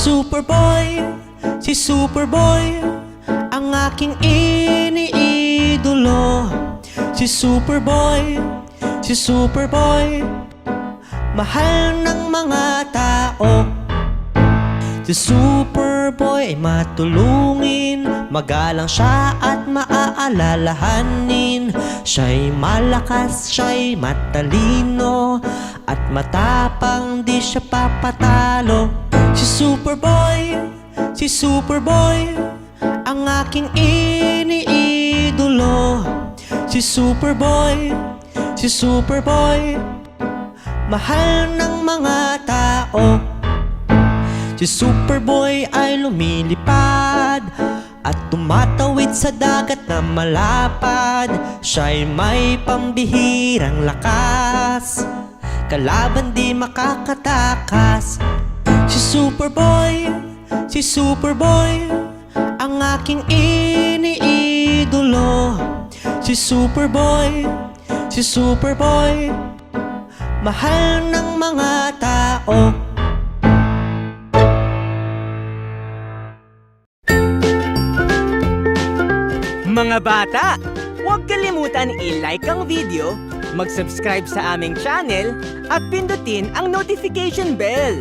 Si Superboy, ang aking iniidolo. Si Superboy, mahal ng mga tao. Si Superboy ay matulungin, magalang siya at maaalalahanin. Siya'y malakas, siya'y matalino, at matapang, di siya papatalo. Si Superboy, ang aking iniidolo. Si Superboy, mahal ng mga tao. Si Superboy ay lumilipad at tumatawid sa dagat na malapad. Siya'y may pambihirang lakas, kalaban di makakatakas. Si Superboy, ang aking iniidolo. Si Superboy, mahal ng mga tao. Mga bata, huwag kalimutan i-like ang video, mag-subscribe sa aming channel, at pindutin ang notification bell.